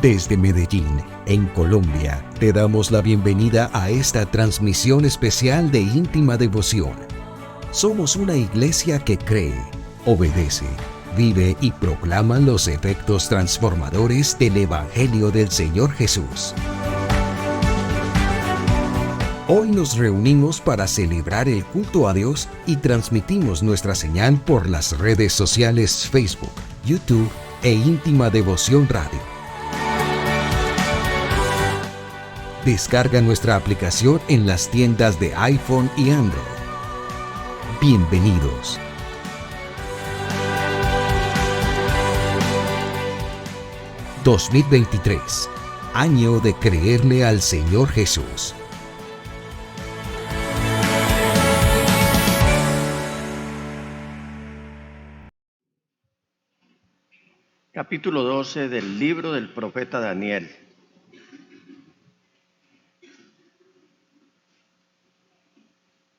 Desde Medellín, en Colombia, te damos la bienvenida a esta transmisión especial de Íntima Devoción. Somos una iglesia que cree, obedece, vive y proclama los efectos transformadores del Evangelio del Señor Jesús. Hoy nos reunimos para celebrar el culto a Dios y transmitimos nuestra señal por las redes sociales Facebook, YouTube e Íntima Devoción Radio. Descarga nuestra aplicación en las tiendas de iPhone y Android. Bienvenidos. ...2023... año de creerle al Señor Jesús. Capítulo 12 del libro del profeta Daniel.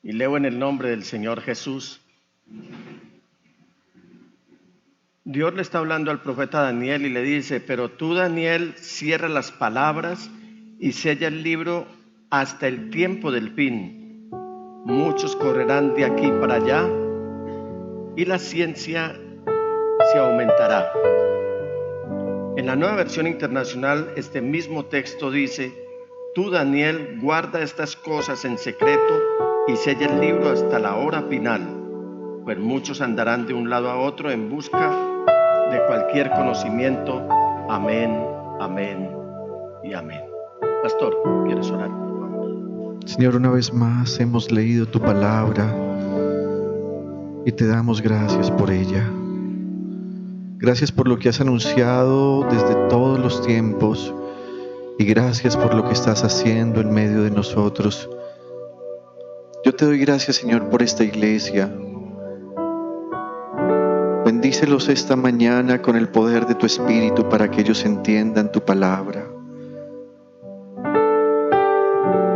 Y leo en el nombre del Señor Jesús. Dios le está hablando al profeta Daniel y le dice: pero tú, Daniel, cierra las palabras y sella el libro hasta el tiempo del fin. Muchos correrán de aquí para allá y la ciencia se aumentará. En la Nueva Versión Internacional, este mismo texto dice: tú, Daniel, guarda estas cosas en secreto y sella el libro hasta la hora final, pues muchos andarán de un lado a otro en busca de cualquier conocimiento. Amén, amén y amén. Pastor, ¿quieres orar, por favor? Señor, una vez más hemos leído tu palabra y te damos gracias por ella. Gracias por lo que has anunciado desde todos los tiempos y gracias por lo que estás haciendo en medio de nosotros. Yo te doy gracias, Señor, por esta iglesia. Bendícelos esta mañana con el poder de tu Espíritu para que ellos entiendan tu palabra.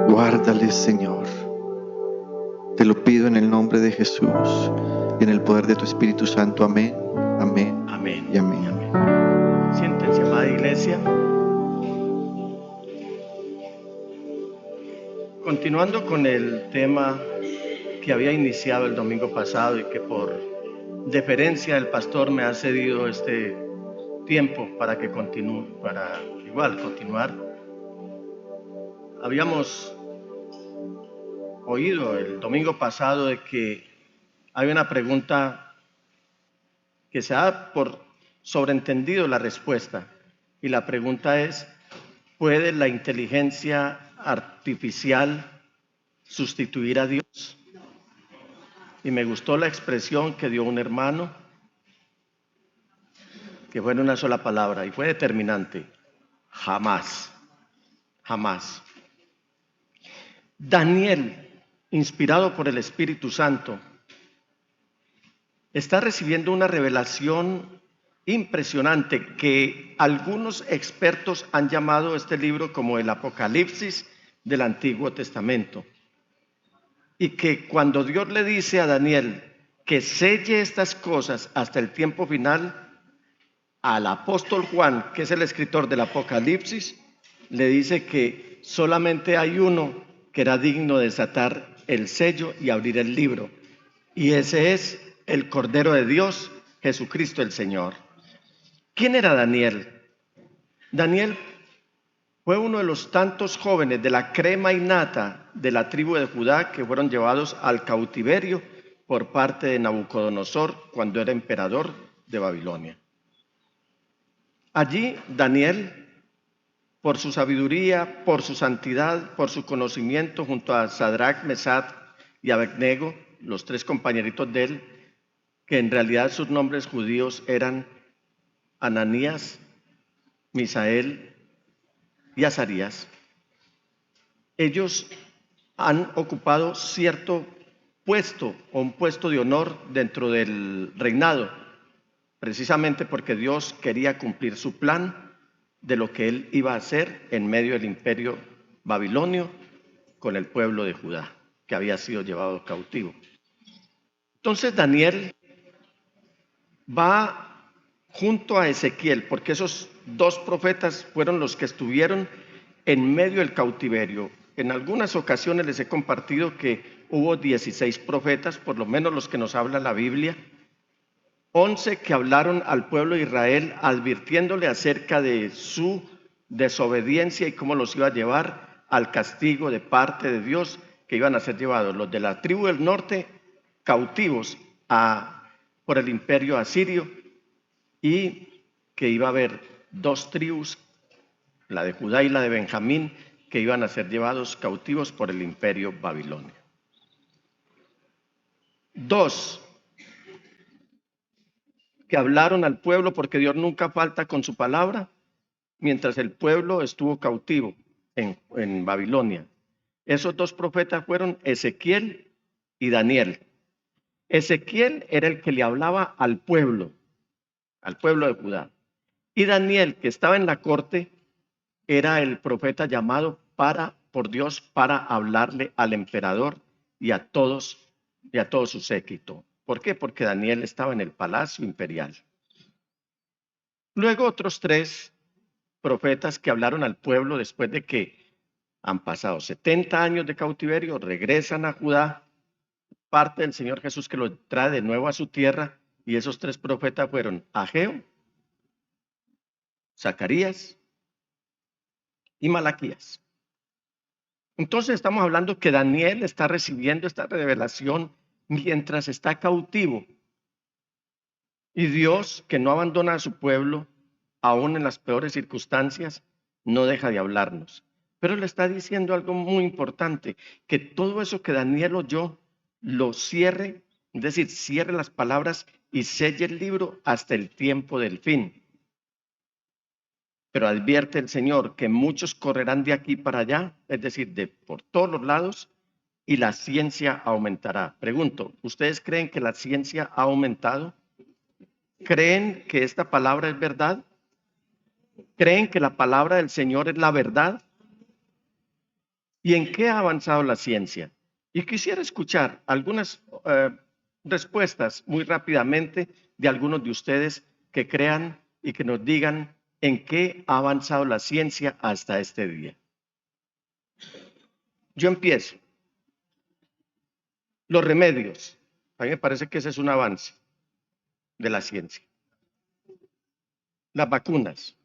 Guárdales, Señor. Te lo pido en el nombre de Jesús y en el poder de tu Espíritu Santo. Amén, amén, Amén y amén. y amén. Siéntense, amada iglesia. Continuando con el tema que había iniciado el domingo pasado y que por deferencia el pastor me ha cedido este tiempo para que continúe, para igual continuar. Habíamos oído el domingo pasado de que hay una pregunta que se da por sobreentendido la respuesta, y la pregunta es: ¿puede la inteligencia artificial sustituir a Dios? Y me gustó la expresión que dio un hermano, que fue en una sola palabra y fue determinante: jamás, jamás. Daniel, inspirado por el Espíritu Santo, está recibiendo una revelación impresionante que algunos expertos han llamado este libro como el Apocalipsis del Antiguo Testamento. Y que cuando Dios le dice a Daniel que selle estas cosas hasta el tiempo final, al apóstol Juan, que es el escritor del Apocalipsis, le dice que solamente hay uno que era digno de desatar el sello y abrir el libro, y ese es el Cordero de Dios, Jesucristo el Señor. ¿Quién era Daniel? Daniel fue uno de los tantos jóvenes de la crema innata de la tribu de Judá que fueron llevados al cautiverio por parte de Nabucodonosor cuando era emperador de Babilonia. Allí Daniel, por su sabiduría, por su santidad, por su conocimiento, junto a Sadrach, Mesach y Abednego, los tres compañeritos de él, que en realidad sus nombres judíos eran Ananías, Misael y Azarías, ellos han ocupado cierto puesto o un puesto de honor dentro del reinado, precisamente porque Dios quería cumplir su plan de lo que él iba a hacer en medio del imperio babilonio con el pueblo de Judá, que había sido llevado cautivo. Entonces Daniel va junto a Ezequiel, porque esos dos profetas fueron los que estuvieron en medio del cautiverio. En algunas ocasiones les he compartido que hubo 16 profetas, por lo menos los que nos habla la Biblia, 11 que hablaron al pueblo de Israel advirtiéndole acerca de su desobediencia y cómo los iba a llevar al castigo de parte de Dios, que iban a ser llevados los de la tribu del norte cautivos por el imperio asirio, y que iba a haber dos tribus, la de Judá y la de Benjamín, que iban a ser llevados cautivos por el imperio babilonio. Dos que hablaron al pueblo, porque Dios nunca falta con su palabra, mientras el pueblo estuvo cautivo en Babilonia. Esos dos profetas fueron Ezequiel y Daniel. Ezequiel era el que le hablaba al pueblo de Judá. Y Daniel, que estaba en la corte, era el profeta llamado por Dios para hablarle al emperador y a todo su séquito. ¿Por qué? Porque Daniel estaba en el palacio imperial. Luego otros tres profetas que hablaron al pueblo después de que han pasado 70 años de cautiverio, regresan a Judá, parte del Señor Jesús que los trae de nuevo a su tierra, y esos tres profetas fueron Ageo, Zacarías y Malaquías. Entonces estamos hablando que Daniel está recibiendo esta revelación mientras está cautivo. Y Dios, que no abandona a su pueblo, aún en las peores circunstancias, no deja de hablarnos. Pero le está diciendo algo muy importante, que todo eso que Daniel oyó, lo cierre, es decir, cierre las palabras y selle el libro hasta el tiempo del fin. Pero advierte el Señor que muchos correrán de aquí para allá, es decir, de por todos los lados, y la ciencia aumentará. Pregunto, ¿ustedes creen que la ciencia ha aumentado? ¿Creen que esta palabra es verdad? ¿Creen que la palabra del Señor es la verdad? ¿Y en qué ha avanzado la ciencia? Y quisiera escuchar algunas respuestas muy rápidamente de algunos de ustedes que crean y que nos digan en qué ha avanzado la ciencia hasta este día. Yo empiezo. Los remedios. A mí me parece que ese es un avance de la ciencia. Las vacunas.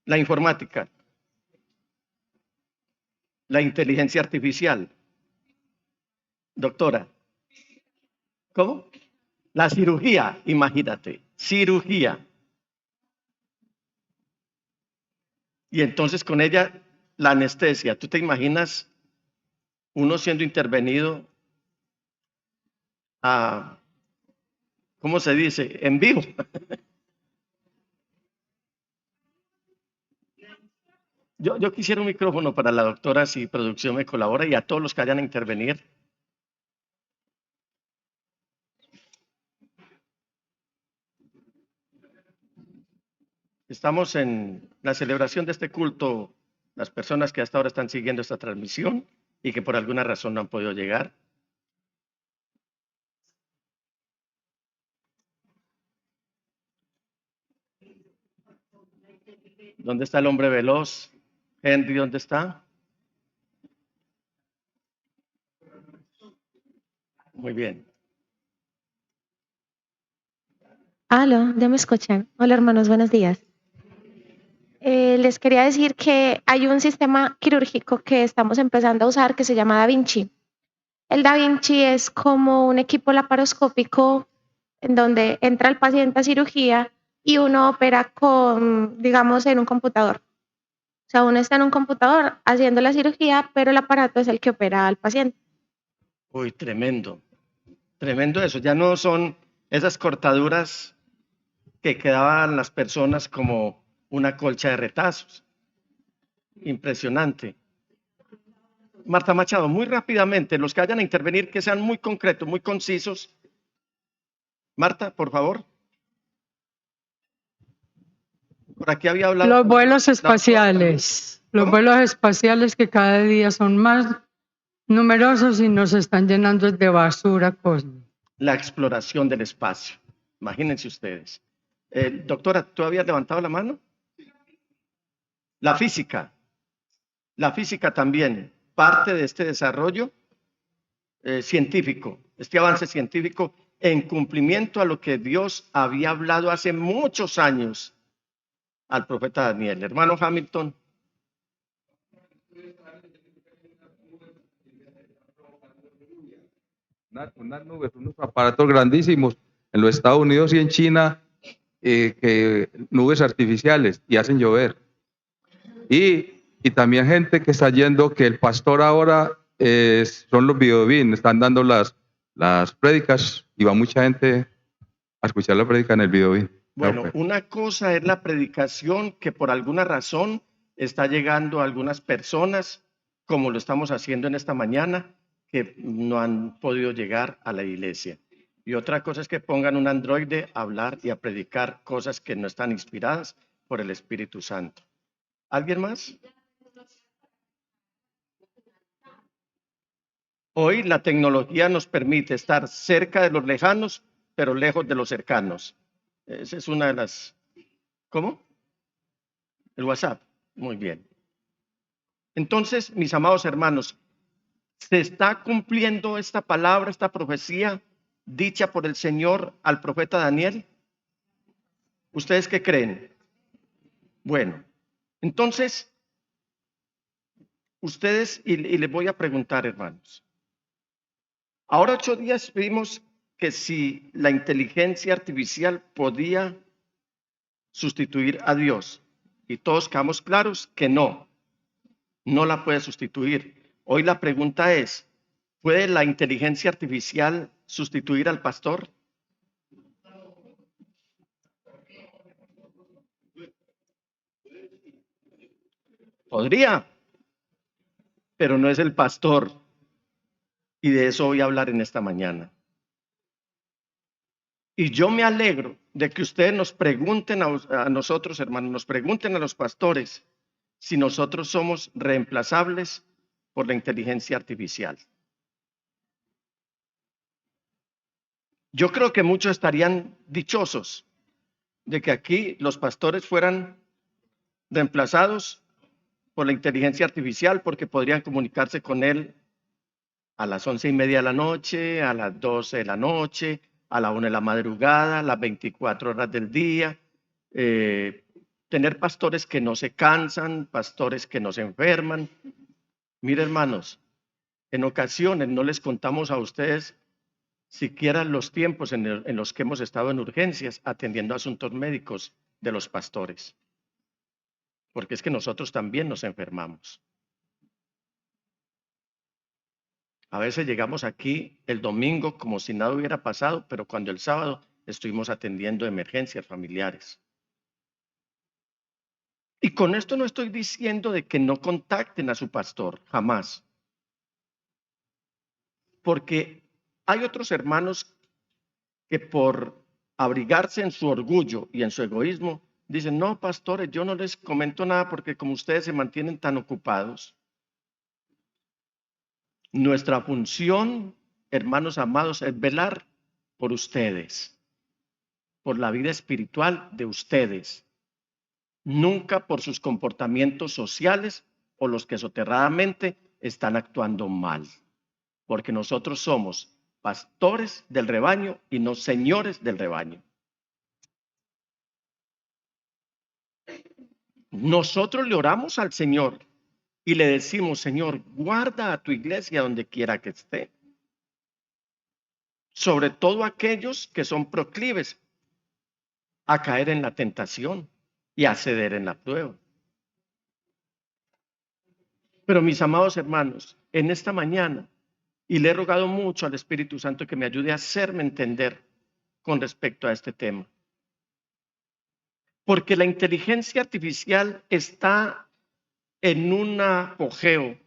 La informática. La inteligencia artificial. Doctora. ¿Cómo? La cirugía, imagínate. Cirugía. Y entonces con ella la anestesia. ¿Tú te imaginas uno siendo intervenido ¿cómo se dice? En vivo. Yo quisiera un micrófono para la doctora, si producción me colabora, y a todos los que vayan a intervenir. Estamos en la celebración de este culto, las personas que hasta ahora están siguiendo esta transmisión y que por alguna razón no han podido llegar. ¿Dónde está el hombre veloz? Henry, ¿dónde está? Muy bien. Aló, ¿ya me escuchan? Hola hermanos, buenos días. Les quería decir que hay un sistema quirúrgico que estamos empezando a usar que se llama Da Vinci. El Da Vinci es como un equipo laparoscópico en donde entra el paciente a cirugía y uno opera digamos, en un computador. O sea, uno está en un computador haciendo la cirugía, pero el aparato es el que opera al paciente. Uy, tremendo. Tremendo eso. Ya no son esas cortaduras que quedaban las personas como una colcha de retazos. Impresionante. Marta Machado, muy rápidamente, los que vayan a intervenir, que sean muy concretos, muy concisos. Marta, por favor. Por aquí había hablado. Los vuelos espaciales. Los vuelos espaciales que cada día son más numerosos y nos están llenando de basura cósmica. La exploración del espacio. Imagínense ustedes. Doctora, ¿tú habías levantado la mano? La física. La física también, parte de este desarrollo científico, este avance científico en cumplimiento a lo que Dios había hablado hace muchos años al profeta Daniel. Hermano Hamilton. Unas nubes, unos aparatos grandísimos en los Estados Unidos y en China, nubes artificiales y hacen llover. Y también gente que está yendo que el pastor ahora son los videobin, están dando las prédicas y va mucha gente a escuchar la prédica en el videobin. Bueno, una cosa es la predicación que por alguna razón está llegando a algunas personas, como lo estamos haciendo en esta mañana, que no han podido llegar a la iglesia. Y otra cosa es que pongan un androide a hablar y a predicar cosas que no están inspiradas por el Espíritu Santo. ¿Alguien más? Hoy la tecnología nos permite estar cerca de los lejanos, pero lejos de los cercanos. Esa es una de las... ¿Cómo? El WhatsApp. Muy bien. Entonces, mis amados hermanos, ¿se está cumpliendo esta palabra, esta profecía dicha por el Señor al profeta Daniel? ¿Ustedes qué creen? Bueno, entonces, ustedes, y les voy a preguntar, hermanos. Ahora 8 días vimos que si la inteligencia artificial podía sustituir a Dios, y todos quedamos claros que no la puede sustituir. Hoy la pregunta es, ¿puede la inteligencia artificial sustituir al pastor? Podría, pero no es el pastor. Y de eso voy a hablar en esta mañana. Y yo me alegro de que ustedes nos pregunten a nosotros, hermanos, nos pregunten a los pastores si nosotros somos reemplazables por la inteligencia artificial. Yo creo que muchos estarían dichosos de que aquí los pastores fueran reemplazados por la inteligencia artificial porque podrían comunicarse con él a las 11:30 de la noche, a las 12 de la noche, a la 1 de la madrugada, las 24 horas del día, tener pastores que no se cansan, pastores que no se enferman. Mire, hermanos, en ocasiones no les contamos a ustedes siquiera los tiempos en los que hemos estado en urgencias atendiendo asuntos médicos de los pastores, porque es que nosotros también nos enfermamos. A veces llegamos aquí el domingo como si nada hubiera pasado, pero cuando el sábado estuvimos atendiendo emergencias familiares. Y con esto no estoy diciendo de que no contacten a su pastor, jamás. Porque hay otros hermanos que por abrigarse en su orgullo y en su egoísmo, dicen, no, pastores, yo no les comento nada porque como ustedes se mantienen tan ocupados. Nuestra función, hermanos amados, es velar por ustedes, por la vida espiritual de ustedes, nunca por sus comportamientos sociales o los que soterradamente están actuando mal, porque nosotros somos pastores del rebaño y no señores del rebaño. Nosotros le oramos al Señor y le decimos, Señor, guarda a tu iglesia donde quiera que esté. Sobre todo aquellos que son proclives a caer en la tentación y a ceder en la prueba. Pero mis amados hermanos, en esta mañana, y le he rogado mucho al Espíritu Santo que me ayude a hacerme entender con respecto a este tema. Porque la inteligencia artificial está en un apogeo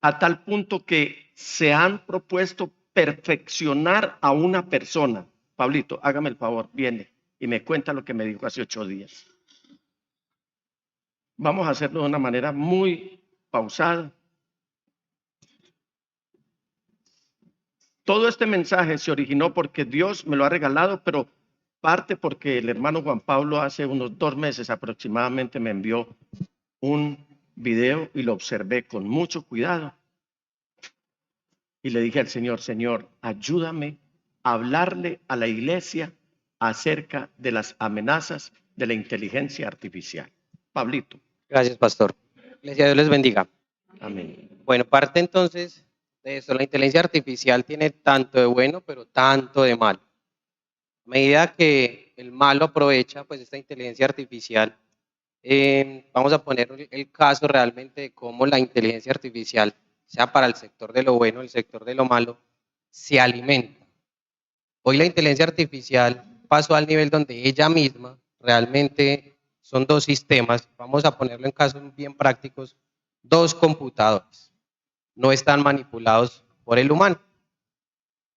a tal punto que se han propuesto perfeccionar a una persona. Pablito, hágame el favor, viene y me cuenta lo que me dijo hace 8 días. Vamos a hacerlo de una manera muy pausada. todo este mensaje se originó porque Dios me lo ha regalado, pero parte porque el hermano Juan Pablo hace unos 2 meses aproximadamente me envió un video y lo observé con mucho cuidado. Y le dije al Señor, Señor, ayúdame a hablarle a la iglesia acerca de las amenazas de la inteligencia artificial. Pablito. Gracias, pastor. Iglesia, Dios les bendiga. Amén. Bueno, parte entonces de eso. La inteligencia artificial tiene tanto de bueno, pero tanto de malo. A medida que el malo aprovecha pues esta inteligencia artificial, vamos a poner el caso realmente de cómo la inteligencia artificial, sea para el sector de lo bueno, el sector de lo malo, se alimenta. Hoy la inteligencia artificial pasó al nivel donde ella misma realmente son 2 sistemas, vamos a ponerlo en casos bien prácticos, 2 computadores, no están manipulados por el humano.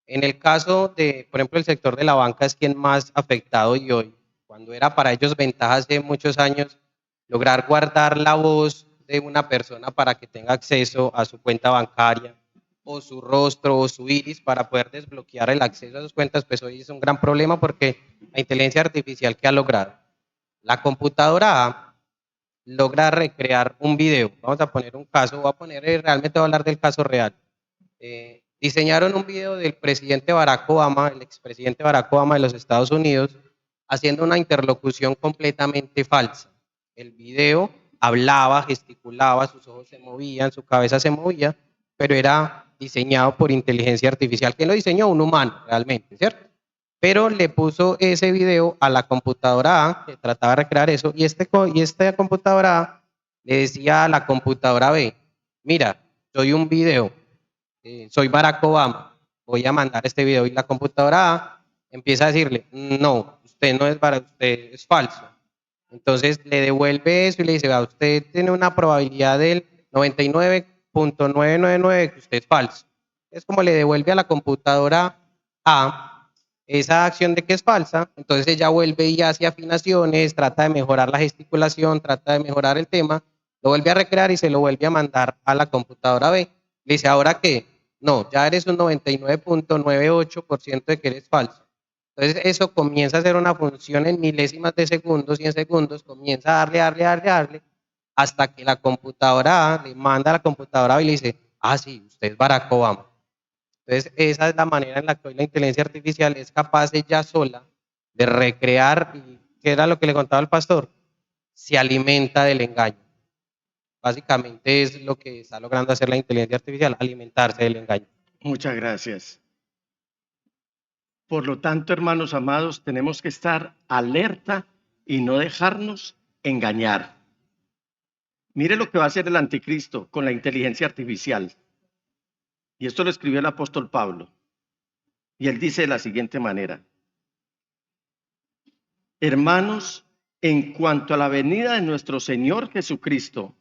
En el caso de, por ejemplo, el sector de la banca es quien más afectado y hoy, cuando era para ellos ventaja hace muchos años, lograr guardar la voz de una persona para que tenga acceso a su cuenta bancaria, o su rostro o su iris para poder desbloquear el acceso a sus cuentas, pues hoy es un gran problema porque la inteligencia artificial que ha logrado. La computadora A logra recrear un video. Vamos a poner un caso, realmente voy a hablar del caso real. Diseñaron un video del presidente Barack Obama, el expresidente Barack Obama de los Estados Unidos, haciendo una interlocución completamente falsa. El video hablaba, gesticulaba, sus ojos se movían, su cabeza se movía, pero era diseñado por inteligencia artificial. ¿Quién lo diseñó? Un humano, realmente, ¿cierto? Pero le puso ese video a la computadora A, que trataba de recrear eso, y esta computadora A le decía a la computadora B, mira, soy un video, soy Barack Obama, voy a mandar este video, y la computadora A empieza a decirle, no, usted no es Barack, usted es falso. Entonces le devuelve eso y le dice, usted tiene una probabilidad del 99.999 que usted es falso. Es como le devuelve a la computadora A esa acción de que es falsa, entonces ella vuelve y hace afinaciones, trata de mejorar la gesticulación, trata de mejorar el tema, lo vuelve a recrear y se lo vuelve a mandar a la computadora B. Le dice, ¿ahora qué? No, ya eres un 99.98% de que eres falso. Entonces eso comienza a ser una función en milésimas de segundos y en segundos comienza a darle, hasta que la computadora A le manda a la computadora B y le dice, sí, usted es Barack Obama. Entonces, esa es la manera en la que hoy la inteligencia artificial es capaz ella sola de recrear, y ¿qué era lo que le contaba al pastor? Se alimenta del engaño. Básicamente es lo que está logrando hacer la inteligencia artificial, alimentarse del engaño. Muchas gracias. Por lo tanto, hermanos amados, tenemos que estar alerta y no dejarnos engañar. Mire lo que va a hacer el anticristo con la inteligencia artificial. Y esto lo escribió el apóstol Pablo. Y él dice de la siguiente manera: hermanos, en cuanto a la venida de nuestro Señor Jesucristo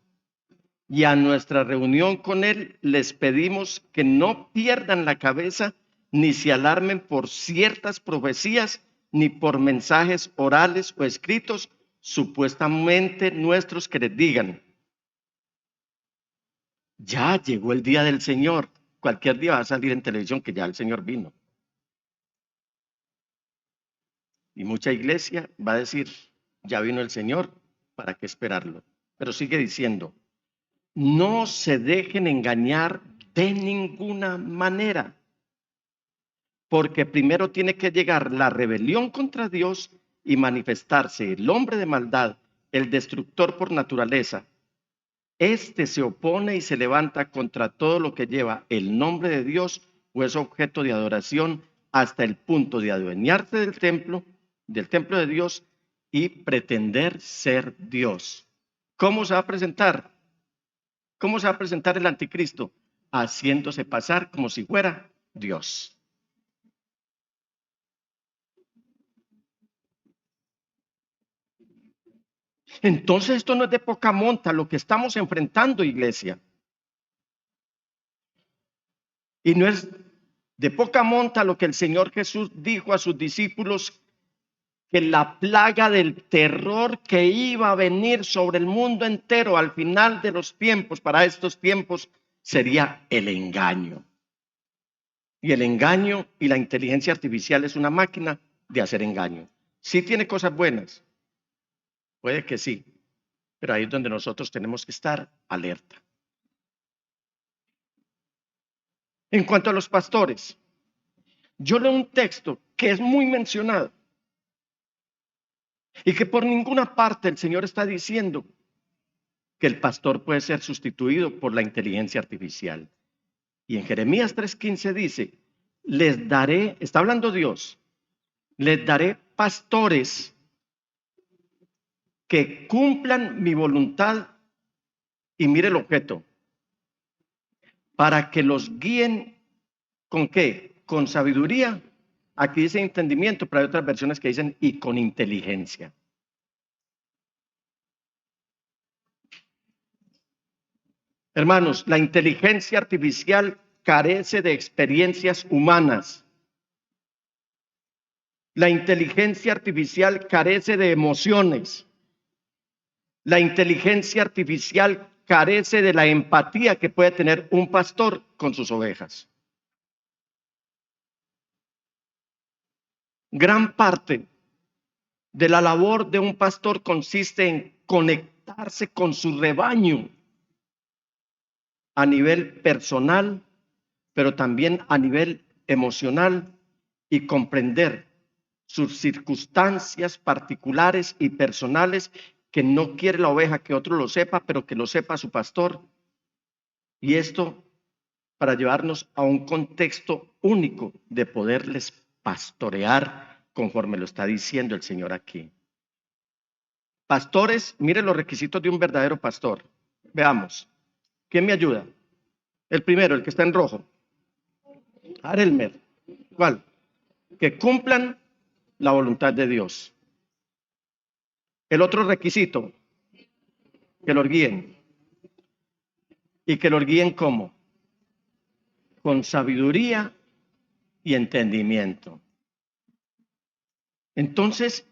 y a nuestra reunión con Él, les pedimos que no pierdan la cabeza ni se alarmen por ciertas profecías ni por mensajes orales o escritos supuestamente nuestros que les digan, ya llegó el día del Señor. Cualquier día va a salir en televisión que ya el Señor vino. Y mucha iglesia va a decir, ya vino el Señor, ¿para qué esperarlo? Pero sigue diciendo, no se dejen engañar de ninguna manera, porque primero tiene que llegar la rebelión contra Dios y manifestarse el hombre de maldad, el destructor por naturaleza. Este se opone y se levanta contra todo lo que lleva el nombre de Dios o es objeto de adoración, hasta el punto de adueñarse del templo de Dios y pretender ser Dios. ¿Cómo se va a presentar? ¿Cómo se va a presentar el anticristo? Haciéndose pasar como si fuera Dios. Entonces esto no es de poca monta lo que estamos enfrentando, iglesia. Y no es de poca monta lo que el Señor Jesús dijo a sus discípulos, que la plaga del terror que iba a venir sobre el mundo entero al final de los tiempos, para estos tiempos, sería el engaño. Y el engaño y la inteligencia artificial es una máquina de hacer engaño. Sí tiene cosas buenas, puede que sí, pero ahí es donde nosotros tenemos que estar alerta. En cuanto a los pastores, yo leo un texto que es muy mencionado y que por ninguna parte el Señor está diciendo que el pastor puede ser sustituido por la inteligencia artificial. Y en Jeremías 3:15 dice, les daré, está hablando Dios, les daré pastores que cumplan mi voluntad, y mire el objeto, para que los guíen ¿con qué? Con sabiduría. Aquí dice entendimiento, pero hay otras versiones que dicen y con inteligencia. Hermanos, la inteligencia artificial carece de experiencias humanas. La inteligencia artificial carece de emociones. La inteligencia artificial carece de la empatía que puede tener un pastor con sus ovejas. Gran parte de la labor de un pastor consiste en conectarse con su rebaño a nivel personal, pero también a nivel emocional, y comprender sus circunstancias particulares y personales, que no quiere la oveja que otro lo sepa, pero que lo sepa su pastor. Y esto para llevarnos a un contexto único de poderles pastorear conforme lo está diciendo el Señor aquí. Pastores, miren los requisitos de un verdadero pastor. Veamos. ¿Quién me ayuda? El primero, el que está en rojo. Arelmer. ¿Cuál? Que cumplan la voluntad de Dios. El otro requisito, que los guíen. ¿Y que los guíen cómo? Con sabiduría y entendimiento. Entonces,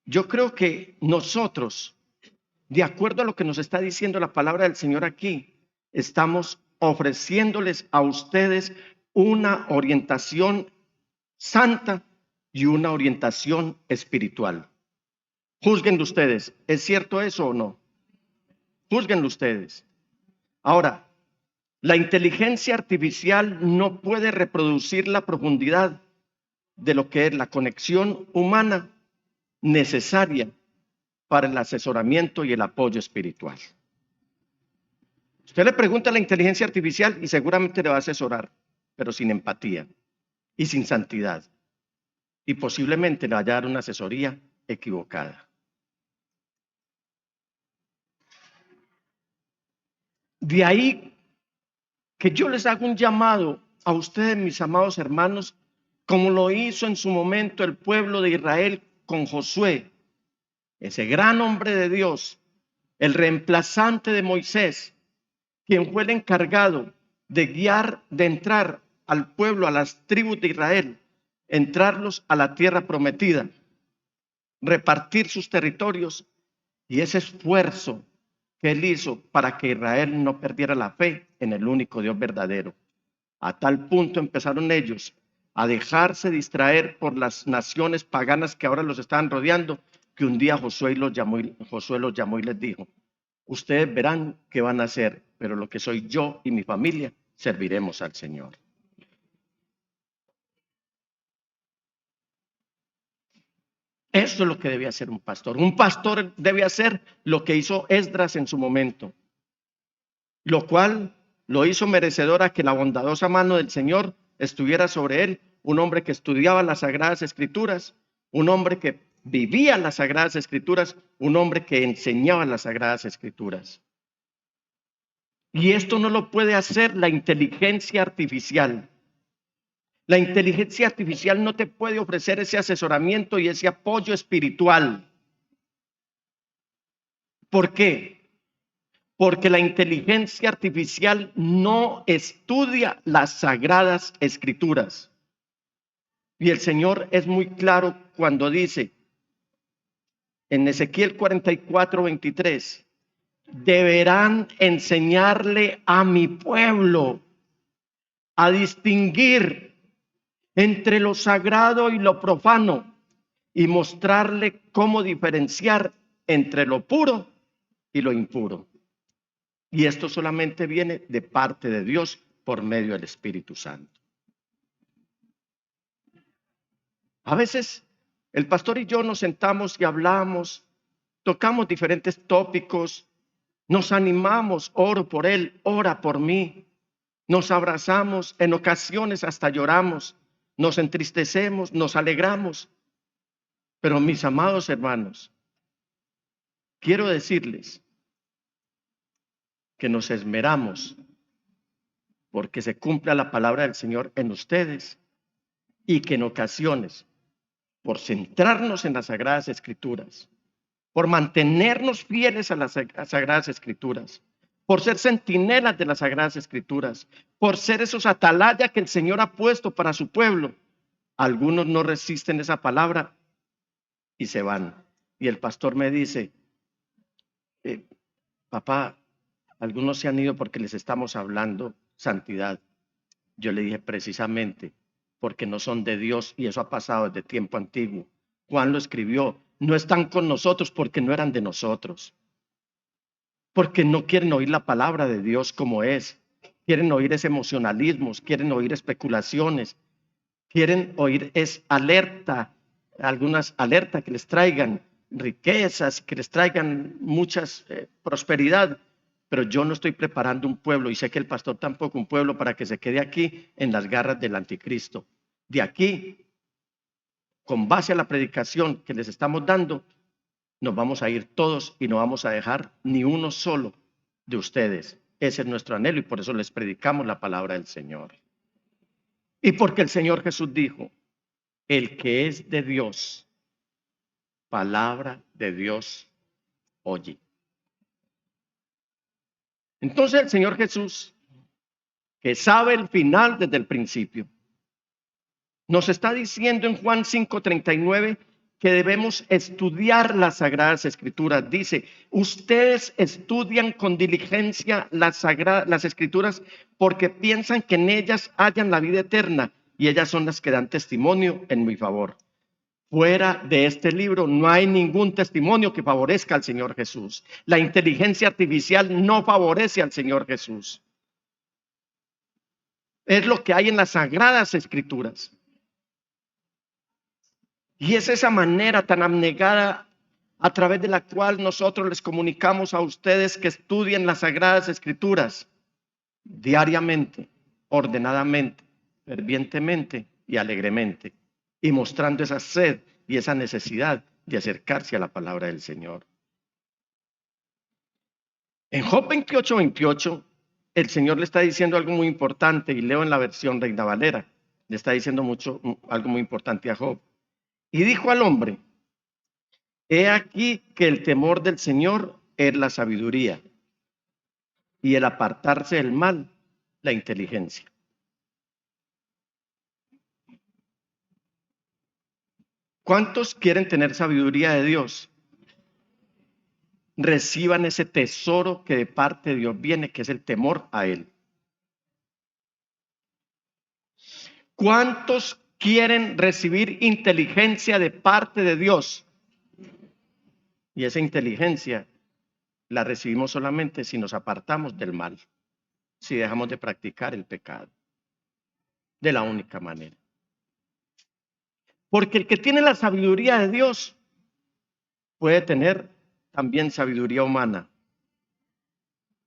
yo creo que nosotros, de acuerdo a lo que nos está diciendo la palabra del Señor aquí, estamos ofreciéndoles a ustedes una orientación santa y una orientación espiritual. Juzguen ustedes, ¿es cierto eso o no? Juzguenlo ustedes. Ahora, la inteligencia artificial no puede reproducir la profundidad de lo que es la conexión humana necesaria para el asesoramiento y el apoyo espiritual. Usted le pregunta a la inteligencia artificial y seguramente le va a asesorar, pero sin empatía y sin santidad. Y posiblemente le vaya a dar una asesoría equivocada. De ahí que yo les hago un llamado a ustedes, mis amados hermanos, como lo hizo en su momento el pueblo de Israel con Josué, ese gran hombre de Dios, el reemplazante de Moisés, quien fue el encargado de guiar, de entrar al pueblo, a las tribus de Israel, entrarlos a la tierra prometida, repartir sus territorios, y ese esfuerzo que él hizo para que Israel no perdiera la fe en el único Dios verdadero. A tal punto empezaron ellos a dejarse distraer por las naciones paganas que ahora los estaban rodeando, que un día Josué los llamó y les dijo: ustedes verán qué van a hacer, pero lo que soy yo y mi familia serviremos al Señor. Eso es lo que debe hacer un pastor. Un pastor debe hacer lo que hizo Esdras en su momento, lo cual lo hizo merecedor a que la bondadosa mano del Señor estuviera sobre él. Un hombre que estudiaba las Sagradas Escrituras, un hombre que vivía las Sagradas Escrituras, un hombre que enseñaba las Sagradas Escrituras. Y esto no lo puede hacer la inteligencia artificial. La inteligencia artificial no te puede ofrecer ese asesoramiento y ese apoyo espiritual. ¿Por qué? Porque la inteligencia artificial no estudia las Sagradas Escrituras. Y el Señor es muy claro cuando dice en Ezequiel 44:23, deberán enseñarle a mi pueblo a distinguir entre lo sagrado y lo profano y mostrarle cómo diferenciar entre lo puro y lo impuro. Y esto solamente viene de parte de Dios por medio del Espíritu Santo. A veces el pastor y yo nos sentamos y hablamos, tocamos diferentes tópicos, nos animamos, oro por él, ora por mí, nos abrazamos, en ocasiones hasta lloramos, nos entristecemos, nos alegramos. Pero mis amados hermanos, quiero decirles que nos esmeramos porque se cumpla la palabra del Señor en ustedes y que en ocasiones, por centrarnos en las Sagradas Escrituras, por mantenernos fieles a las Sagradas Escrituras, por ser centinelas de las Sagradas Escrituras, por ser esos atalayas que el Señor ha puesto para su pueblo, algunos no resisten esa palabra y se van. Y el pastor me dice, papá, algunos se han ido porque les estamos hablando santidad. Yo le dije precisamente porque no son de Dios y eso ha pasado desde tiempo antiguo. Juan lo escribió, no están con nosotros porque no eran de nosotros, porque no quieren oír la palabra de Dios como es, quieren oír ese emocionalismo, quieren oír especulaciones, quieren oír es alerta, algunas alertas que les traigan riquezas, que les traigan muchas prosperidad, pero yo no estoy preparando un pueblo y sé que el pastor tampoco un pueblo para que se quede aquí en las garras del anticristo. De aquí, con base a la predicación que les estamos dando, nos vamos a ir todos y no vamos a dejar ni uno solo de ustedes. Ese es nuestro anhelo y por eso les predicamos la palabra del Señor. Y porque el Señor Jesús dijo, el que es de Dios, palabra de Dios oye. Entonces el Señor Jesús, que sabe el final desde el principio, nos está diciendo en Juan 5:39 que debemos estudiar las Sagradas Escrituras. Dice, ustedes estudian con diligencia las Escrituras porque piensan que en ellas hallan la vida eterna y ellas son las que dan testimonio en mi favor. Fuera de este libro no hay ningún testimonio que favorezca al Señor Jesús. La inteligencia artificial no favorece al Señor Jesús. Es lo que hay en las Sagradas Escrituras. Y es esa manera tan abnegada a través de la cual nosotros les comunicamos a ustedes que estudien las Sagradas Escrituras diariamente, ordenadamente, fervientemente y alegremente, y mostrando esa sed y esa necesidad de acercarse a la palabra del Señor. En Job 28:28, el Señor le está diciendo algo muy importante, y leo en la versión Reina Valera, le está diciendo algo muy importante a Job. Y dijo al hombre, he aquí que el temor del Señor es la sabiduría, y el apartarse del mal, la inteligencia. ¿Cuántos quieren tener sabiduría de Dios? Reciban ese tesoro que de parte de Dios viene, que es el temor a Él. ¿Cuántos quieren recibir inteligencia de parte de Dios? Y esa inteligencia la recibimos solamente si nos apartamos del mal, si dejamos de practicar el pecado. De la única manera. Porque el que tiene la sabiduría de Dios puede tener también sabiduría humana.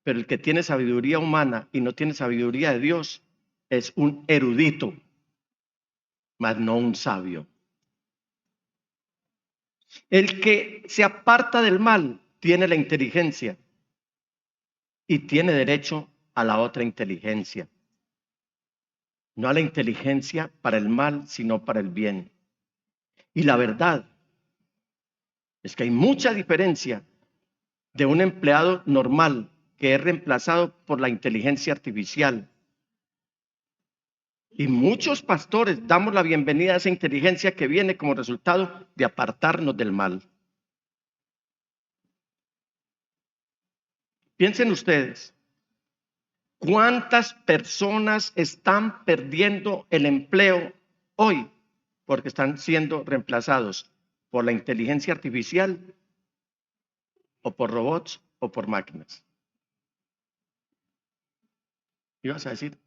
Pero el que tiene sabiduría humana y no tiene sabiduría de Dios es un erudito, mas no un sabio. El que se aparta del mal tiene la inteligencia y tiene derecho a la otra inteligencia. No a la inteligencia para el mal, sino para el bien. Y la verdad es que hay mucha diferencia de un empleado normal que es reemplazado por la inteligencia artificial. Y muchos pastores damos la bienvenida a esa inteligencia que viene como resultado de apartarnos del mal. Piensen ustedes, ¿cuántas personas están perdiendo el empleo hoy porque están siendo reemplazados por la inteligencia artificial o por robots o por máquinas. ¿Ibas a decir?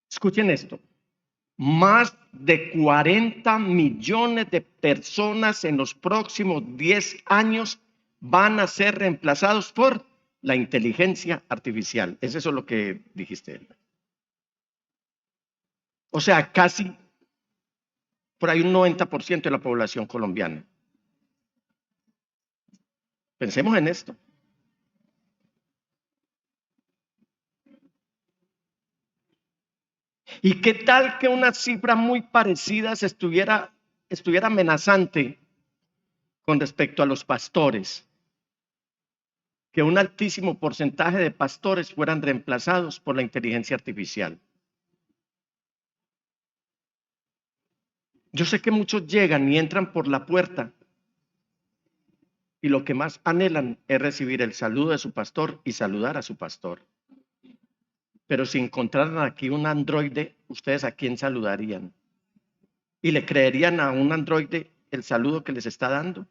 Escuchen esto. Más de 40 millones de personas en los próximos 10 años van a ser reemplazados por la inteligencia artificial. ¿Es eso lo que dijiste? O sea, casi por ahí un 90% de la población colombiana. Pensemos en esto. ¿Y qué tal que una cifra muy parecida estuviera amenazante con respecto a los pastores? Que un altísimo porcentaje de pastores fueran reemplazados por la inteligencia artificial. Yo sé que muchos llegan y entran por la puerta y lo que más anhelan es recibir el saludo de su pastor y saludar a su pastor. Pero si encontraran aquí un androide, ¿ustedes a quién saludarían? ¿Y le creerían a un androide el saludo que les está dando?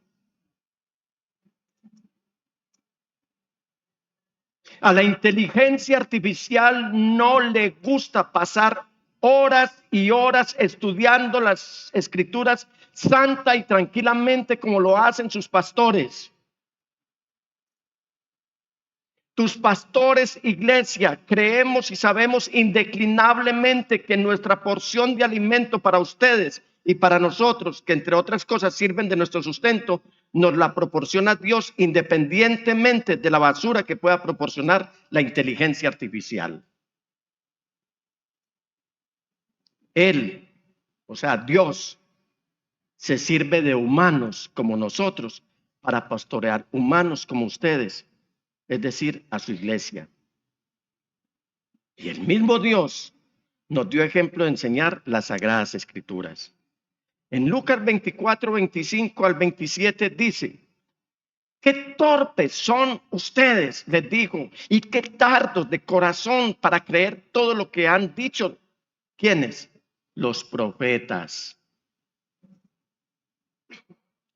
A la inteligencia artificial no le gusta pasar horas y horas estudiando las escrituras santa y tranquilamente como lo hacen sus pastores. Tus pastores, iglesia, creemos y sabemos indeclinablemente que nuestra porción de alimento para ustedes y para nosotros, que entre otras cosas sirven de nuestro sustento, nos la proporciona Dios independientemente de la basura que pueda proporcionar la inteligencia artificial. Él, o sea, Dios, se sirve de humanos como nosotros para pastorear humanos como ustedes, es decir, a su iglesia. Y el mismo Dios nos dio ejemplo de enseñar las Sagradas Escrituras. En Lucas 24, 25 al 27 dice: qué torpes son ustedes, les dijo, y qué tardos de corazón para creer todo lo que han dicho. ¿Quiénes? Los profetas.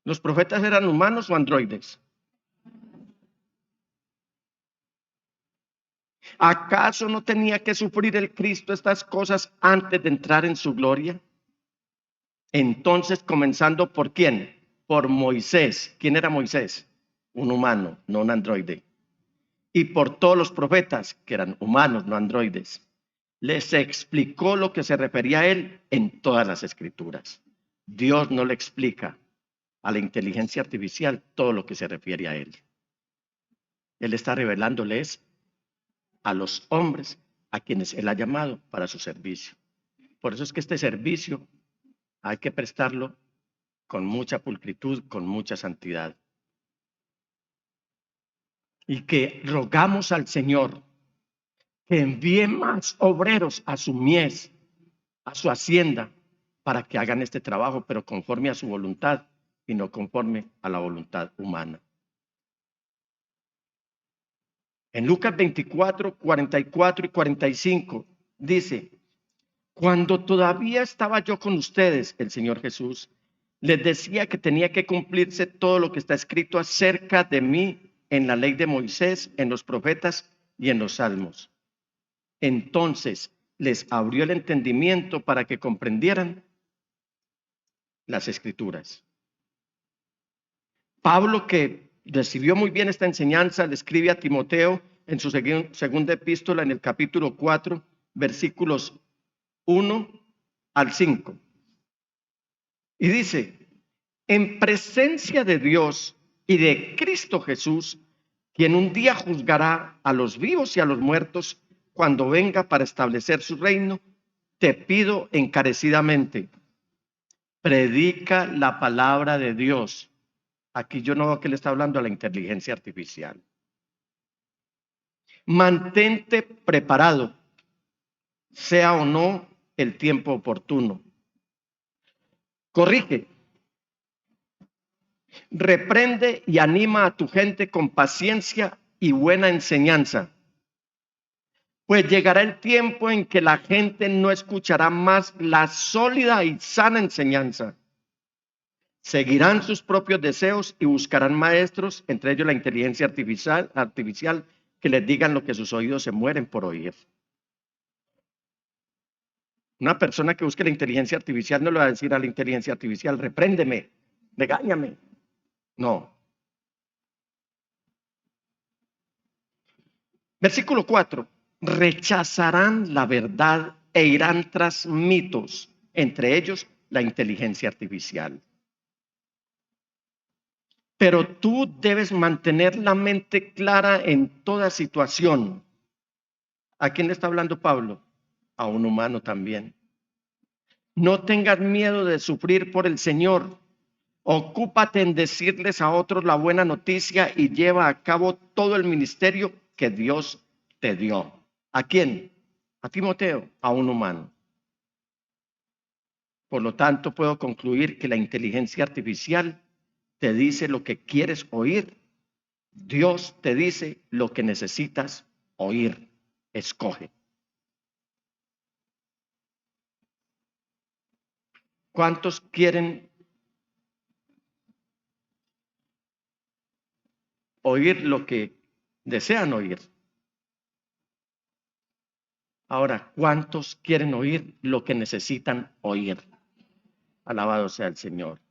¿Los profetas eran humanos o androides? ¿Acaso no tenía que sufrir el Cristo estas cosas antes de entrar en su gloria? Entonces, comenzando por ¿quién? Por Moisés. ¿Quién era Moisés? Un humano, no un androide. Y por todos los profetas, que eran humanos, no androides. Les explicó lo que se refería a él en todas las escrituras. Dios no le explica a la inteligencia artificial todo lo que se refiere a él. Él está revelándoles a los hombres a quienes él ha llamado para su servicio. Por eso es que este servicio hay que prestarlo con mucha pulcritud, con mucha santidad. Y que rogamos al Señor que envíe más obreros a su mies, a su hacienda, para que hagan este trabajo, pero conforme a su voluntad y no conforme a la voluntad humana. En Lucas 24, 44 y 45 dice: cuando todavía estaba yo con ustedes, el Señor Jesús les decía que tenía que cumplirse todo lo que está escrito acerca de mí en la ley de Moisés, en los profetas y en los salmos. Entonces les abrió el entendimiento para que comprendieran las escrituras. Pablo, que recibió muy bien esta enseñanza, le escribe a Timoteo en su segunda epístola, en el capítulo 4, versículos 1 al 5. Y dice: en presencia de Dios y de Cristo Jesús, quien un día juzgará a los vivos y a los muertos cuando venga para establecer su reino, te pido encarecidamente, predica la palabra de Dios. Aquí yo no veo que le está hablando a la inteligencia artificial. Mantente preparado, sea o no el tiempo oportuno. Corrige, reprende y anima a tu gente con paciencia y buena enseñanza. Pues llegará el tiempo en que la gente no escuchará más la sólida y sana enseñanza. Seguirán sus propios deseos y buscarán maestros, entre ellos la inteligencia artificial, que les digan lo que sus oídos se mueren por oír. Una persona que busque la inteligencia artificial no le va a decir a la inteligencia artificial, repréndeme, regáñame. No. Versículo 4. Rechazarán la verdad e irán tras mitos, entre ellos la inteligencia artificial. Pero tú debes mantener la mente clara en toda situación. ¿A quién le está hablando Pablo? A un humano también. No tengas miedo de sufrir por el Señor. Ocúpate en decirles a otros la buena noticia y lleva a cabo todo el ministerio que Dios te dio. ¿A quién? A Timoteo, a un humano. Por lo tanto, puedo concluir que la inteligencia artificial te dice lo que quieres oír. Dios te dice lo que necesitas oír. Escoge. ¿Cuántos quieren oír lo que desean oír? Ahora, ¿cuántos quieren oír lo que necesitan oír? Alabado sea el Señor.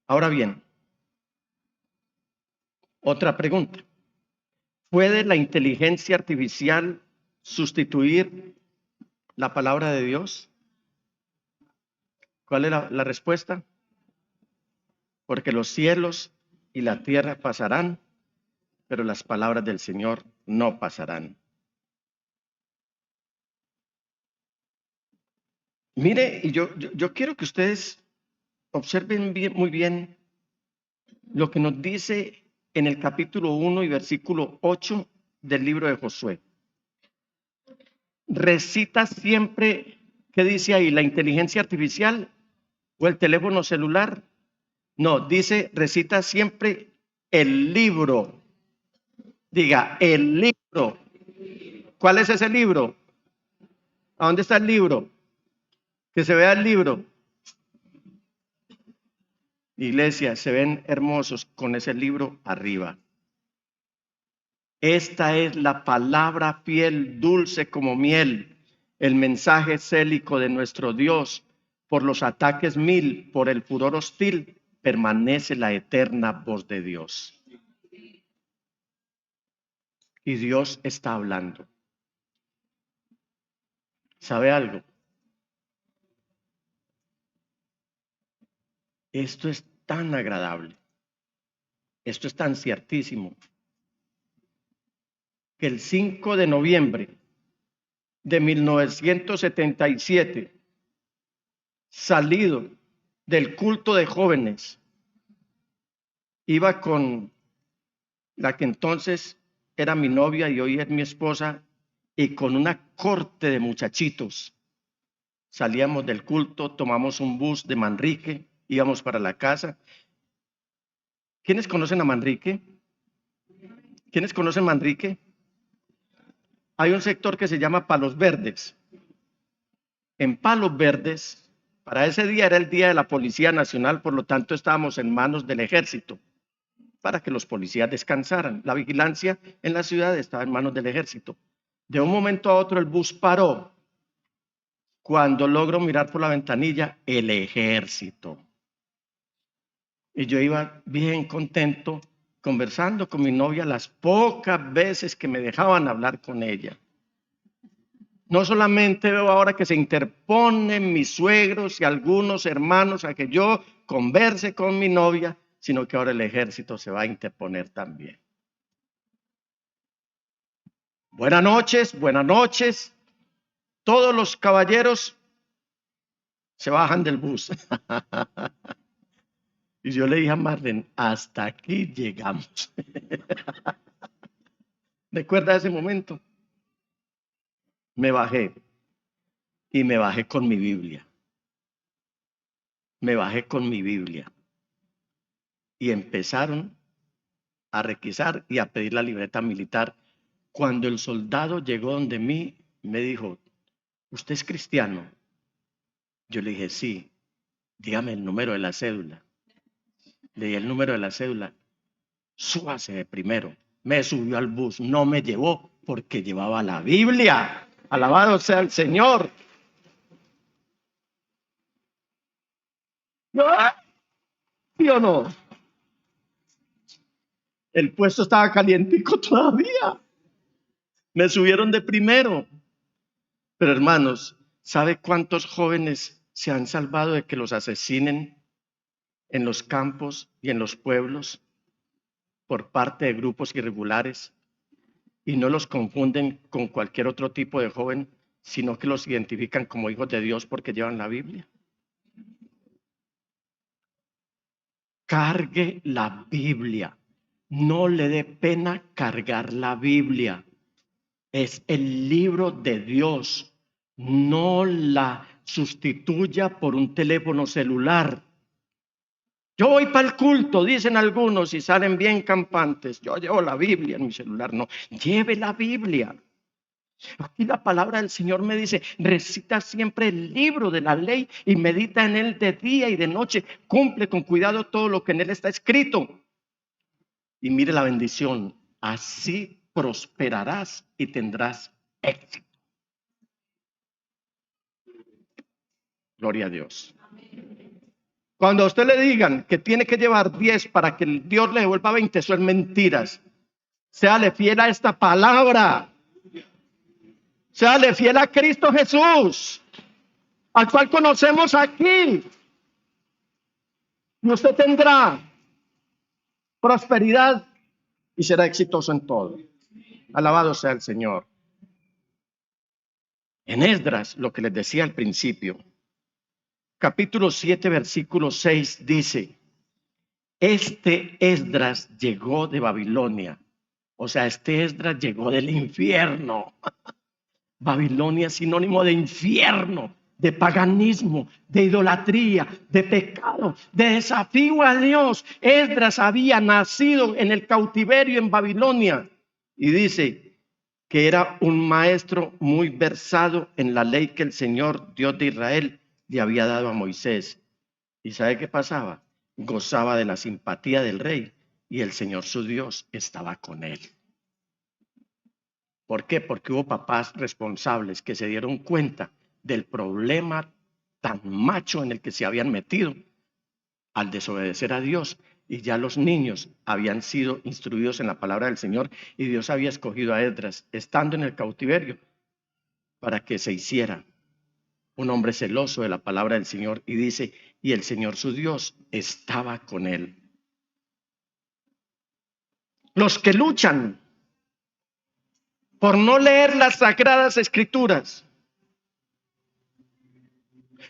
Ahora bien, otra pregunta. ¿Puede la inteligencia artificial sustituir la palabra de Dios? ¿Cuál es la respuesta? Porque los cielos y la tierra pasarán, pero las palabras del Señor no pasarán. Mire, y yo quiero que ustedes observen muy bien lo que nos dice en el capítulo 1 y versículo 8 del libro de Josué. Recita siempre, ¿qué dice ahí? ¿La inteligencia artificial o el teléfono celular? No, dice, recita siempre el libro. Diga, el libro. ¿Cuál es ese libro? ¿A dónde está el libro? Que se vea el libro. Iglesia, se ven hermosos con ese libro arriba. Esta es la palabra fiel, dulce como miel, el mensaje célico de nuestro Dios. Por los ataques mil, por el furor hostil, permanece la eterna voz de Dios. Y Dios está hablando. ¿Sabe algo? Esto es tan agradable. Esto es tan ciertísimo. Que el 5 de noviembre de 1977, salido del culto de jóvenes, iba con la que entonces era mi novia y hoy es mi esposa, y con una corte de muchachitos. Salíamos del culto, tomamos un bus de Manrique, íbamos para la casa. ¿Quiénes conocen a Manrique? ¿Quiénes conocen Manrique? Hay un sector que se llama Palos Verdes. En Palos Verdes, para ese día era el día de la Policía Nacional, por lo tanto estábamos en manos del ejército, para que los policías descansaran. La vigilancia en la ciudad estaba en manos del ejército. De un momento a otro el bus paró. Cuando logro mirar por la ventanilla, el ejército. Y yo iba bien contento, conversando con mi novia las pocas veces que me dejaban hablar con ella. No solamente veo ahora que se interponen mis suegros y algunos hermanos a que yo converse con mi novia, sino que ahora el ejército se va a interponer también. Buenas noches, buenas noches. Todos los caballeros se bajan del bus. Y yo le dije a Marlene, hasta aquí llegamos. ¿Recuerda ese momento? Me bajé y me bajé con mi Biblia. Me bajé con mi Biblia. Y empezaron a requisar y a pedir la libreta militar. Cuando el soldado llegó donde mí, me dijo, ¿usted es cristiano? Yo le dije, sí. Dígame el número de la cédula. Le di el número de la cédula. Súbase de primero. Me subió al bus, no me llevó porque llevaba la Biblia. Alabado sea el Señor. ¿No? ¿Sí o no? El puesto estaba calientico todavía. Me subieron de primero. Pero hermanos, ¿sabe cuántos jóvenes se han salvado de que los asesinen en los campos y en los pueblos por parte de grupos irregulares? Y no los confunden con cualquier otro tipo de joven, sino que los identifican como hijos de Dios porque llevan la Biblia. Cargue la Biblia. No le dé pena cargar la Biblia. Es el libro de Dios. No la sustituya por un teléfono celular. Yo voy para el culto, dicen algunos, y salen bien campantes. Yo llevo la Biblia en mi celular. No, lleve la Biblia. Aquí la palabra del Señor me dice, recita siempre el libro de la ley y medita en él de día y de noche. Cumple con cuidado todo lo que en él está escrito. Y mire la bendición. Así prosperarás y tendrás éxito. Gloria a Dios. Cuando a usted le digan que tiene que llevar 10 para que Dios le devuelva 20, eso es mentiras. Séale fiel a esta palabra. Séale fiel a Cristo Jesús, al cual conocemos aquí. Y usted tendrá prosperidad y será exitoso en todo. Alabado sea el Señor. En Esdras, lo que les decía al principio, capítulo 7, versículo 6 dice, este Esdras llegó de Babilonia. O sea, este Esdras llegó del infierno. Babilonia es sinónimo de infierno, de paganismo, de idolatría, de pecado, de desafío a Dios. Esdras había nacido en el cautiverio en Babilonia y dice que era un maestro muy versado en la ley que el Señor, Dios de Israel, le había dado a Moisés. ¿Y sabe qué pasaba? Gozaba de la simpatía del rey y el Señor su Dios estaba con él. ¿Por qué? Porque hubo papás responsables que se dieron cuenta del problema tan macho en el que se habían metido al desobedecer a Dios. Y ya los niños habían sido instruidos en la palabra del Señor y Dios había escogido a Esdras, estando en el cautiverio, para que se hiciera un hombre celoso de la palabra del Señor. Y dice, y el Señor su Dios estaba con él. Los que luchan por no leer las sagradas escrituras,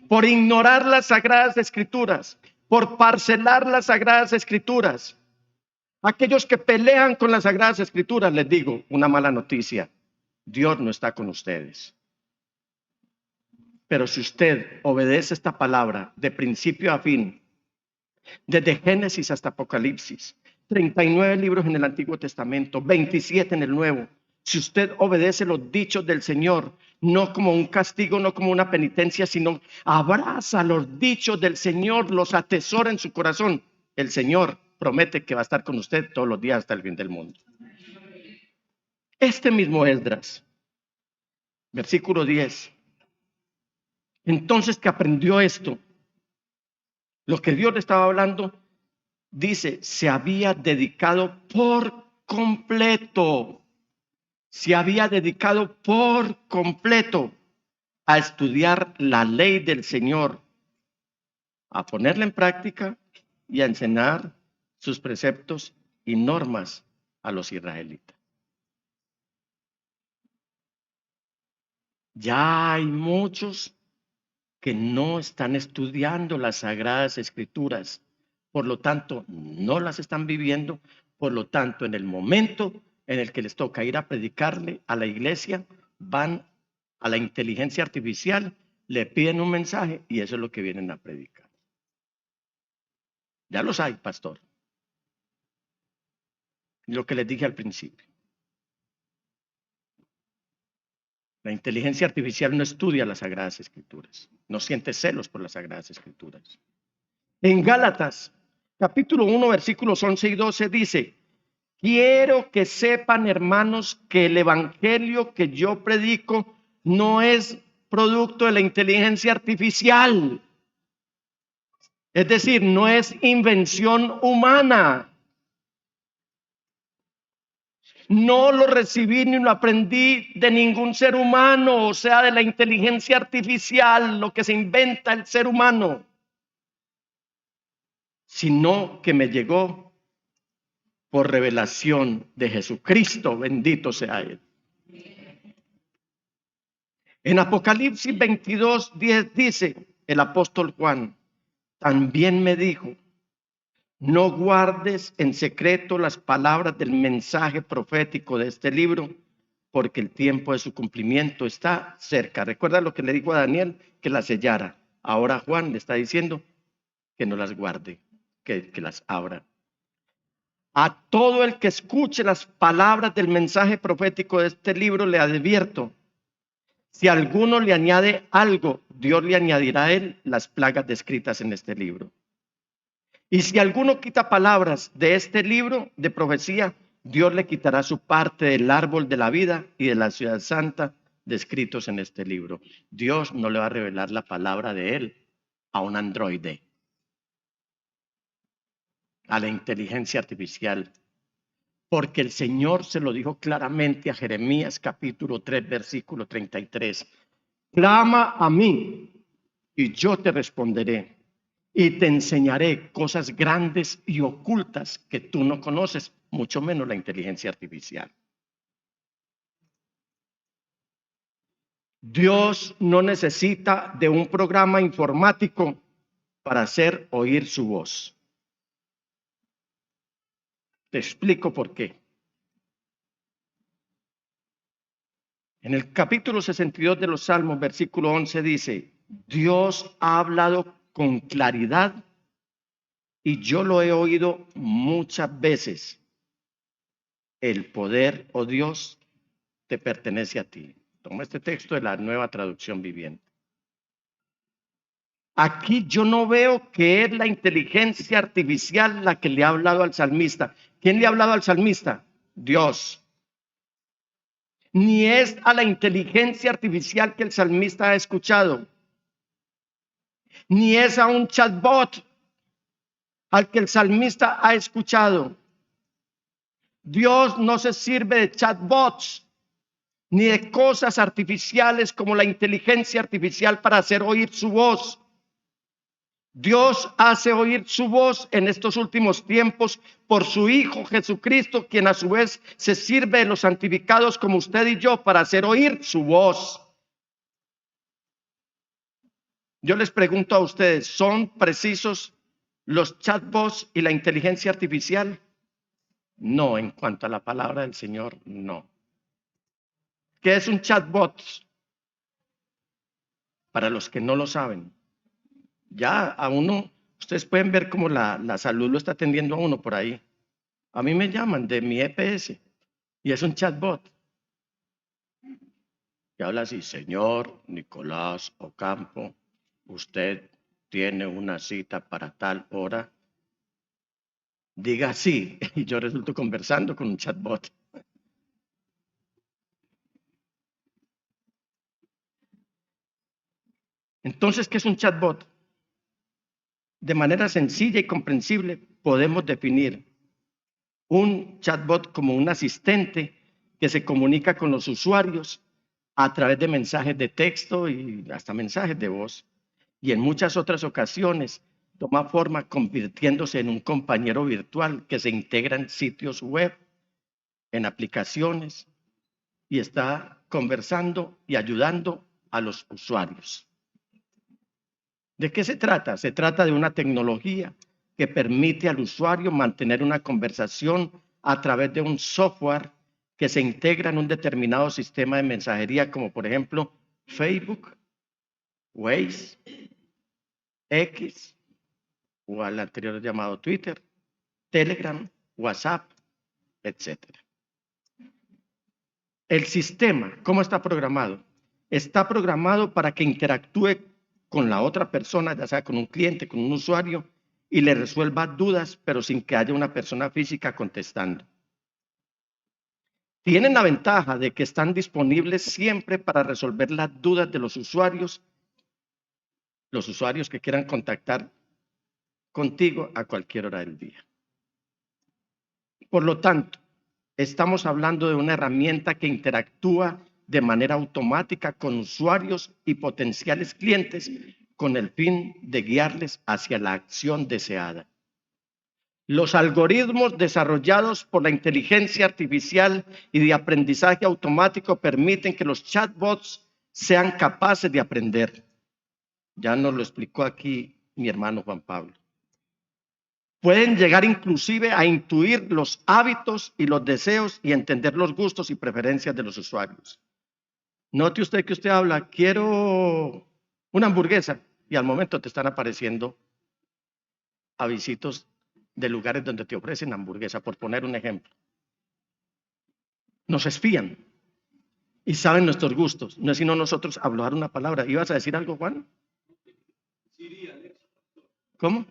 por ignorar las sagradas escrituras, por parcelar las sagradas escrituras. Aquellos que pelean con las sagradas escrituras, les digo una mala noticia: Dios no está con ustedes. Pero si usted obedece esta palabra de principio a fin, desde Génesis hasta Apocalipsis, 39 libros en el Antiguo Testamento, 27 en el Nuevo, si usted obedece los dichos del Señor, no como un castigo, no como una penitencia, sino abraza los dichos del Señor, los atesora en su corazón, el Señor promete que va a estar con usted todos los días hasta el fin del mundo. Este mismo Esdras, versículo 10. Entonces que aprendió esto, lo que Dios le estaba hablando, dice, se había dedicado por completo. Se había dedicado por completo a estudiar la ley del Señor, a ponerla en práctica y a enseñar sus preceptos y normas a los israelitas. Ya hay muchos que no están estudiando las sagradas escrituras, por lo tanto no las están viviendo, por lo tanto en el momento en el que les toca ir a predicarle a la iglesia, van a la inteligencia artificial, le piden un mensaje y eso es lo que vienen a predicar. Ya los hay, pastor. Lo que les dije al principio. La inteligencia artificial no estudia las Sagradas Escrituras, no siente celos por las Sagradas Escrituras. En Gálatas, capítulo 1, versículos 11 y 12 dice: quiero que sepan, hermanos, que el evangelio que yo predico no es producto de la inteligencia artificial. Es decir, no es invención humana. No lo recibí ni lo aprendí de ningún ser humano, o sea, de la inteligencia artificial, lo que se inventa el ser humano, sino que me llegó por revelación de Jesucristo, bendito sea Él. En Apocalipsis 22:10 dice el apóstol Juan, también me dijo, no guardes en secreto las palabras del mensaje profético de este libro, porque el tiempo de su cumplimiento está cerca. Recuerda lo que le dijo a Daniel, que la sellara. Ahora Juan le está diciendo que no las guarde, que las abra. A todo el que escuche las palabras del mensaje profético de este libro le advierto, si alguno le añade algo, Dios le añadirá a él las plagas descritas en este libro. Y si alguno quita palabras de este libro de profecía, Dios le quitará su parte del árbol de la vida y de la ciudad santa descritos en este libro. Dios no le va a revelar la palabra de él a un androide, a la inteligencia artificial, porque el Señor se lo dijo claramente a Jeremías capítulo 3, versículo 33. Clama a mí y yo te responderé y te enseñaré cosas grandes y ocultas que tú no conoces, mucho menos la inteligencia artificial. Dios no necesita de un programa informático para hacer oír su voz. Te explico por qué. En el capítulo 62 de los Salmos, versículo 11 dice, Dios ha hablado con claridad y yo lo he oído muchas veces. El poder, oh Dios, te pertenece a ti. Toma este texto de la Nueva Traducción Viviente. Aquí yo no veo que es la inteligencia artificial la que le ha hablado al salmista. ¿Quién le ha hablado al salmista? Dios. Ni es a la inteligencia artificial que el salmista ha escuchado. Ni es a un chatbot al que el salmista ha escuchado. Dios no se sirve de chatbots ni de cosas artificiales como la inteligencia artificial para hacer oír su voz. Dios hace oír su voz en estos últimos tiempos por su Hijo Jesucristo, quien a su vez se sirve de los santificados como usted y yo para hacer oír su voz. Yo les pregunto a ustedes, ¿son precisos los chatbots y la inteligencia artificial? No, en cuanto a la palabra del Señor, no. ¿Qué es un chatbot? Para los que no lo saben. Ya a uno, ustedes pueden ver cómo la salud lo está atendiendo a uno por ahí. A mí me llaman de mi EPS y es un chatbot. Y habla así, señor Nicolás Ocampo, usted tiene una cita para tal hora. Diga sí, y yo resulto conversando con un chatbot. Entonces, ¿qué es un chatbot? De manera sencilla y comprensible podemos definir un chatbot como un asistente que se comunica con los usuarios a través de mensajes de texto y hasta mensajes de voz. Y en muchas otras ocasiones toma forma convirtiéndose en un compañero virtual que se integra en sitios web, en aplicaciones y está conversando y ayudando a los usuarios. ¿De qué se trata? Se trata de una tecnología que permite al usuario mantener una conversación a través de un software que se integra en un determinado sistema de mensajería, como por ejemplo Facebook, Waze, X, o al anterior llamado Twitter, Telegram, WhatsApp etc. El sistema, ¿cómo está programado? Está programado para que interactúe con la otra persona, ya sea con un cliente, con un usuario, y le resuelva dudas, pero sin que haya una persona física contestando. Tienen la ventaja de que están disponibles siempre para resolver las dudas de los usuarios que quieran contactar contigo a cualquier hora del día. Por lo tanto, estamos hablando de una herramienta que interactúa de manera automática con usuarios y potenciales clientes con el fin de guiarles hacia la acción deseada. Los algoritmos desarrollados por la inteligencia artificial y de aprendizaje automático permiten que los chatbots sean capaces de aprender. Ya nos lo explicó aquí mi hermano Juan Pablo. Pueden llegar inclusive a intuir los hábitos y los deseos y entender los gustos y preferencias de los usuarios. Note usted que usted habla, quiero una hamburguesa, y al momento te están apareciendo avisitos de lugares donde te ofrecen hamburguesa, por poner un ejemplo. Nos espían y saben nuestros gustos. No es sino nosotros hablar una palabra. ¿Ibas a decir algo, Juan? ¿Cómo?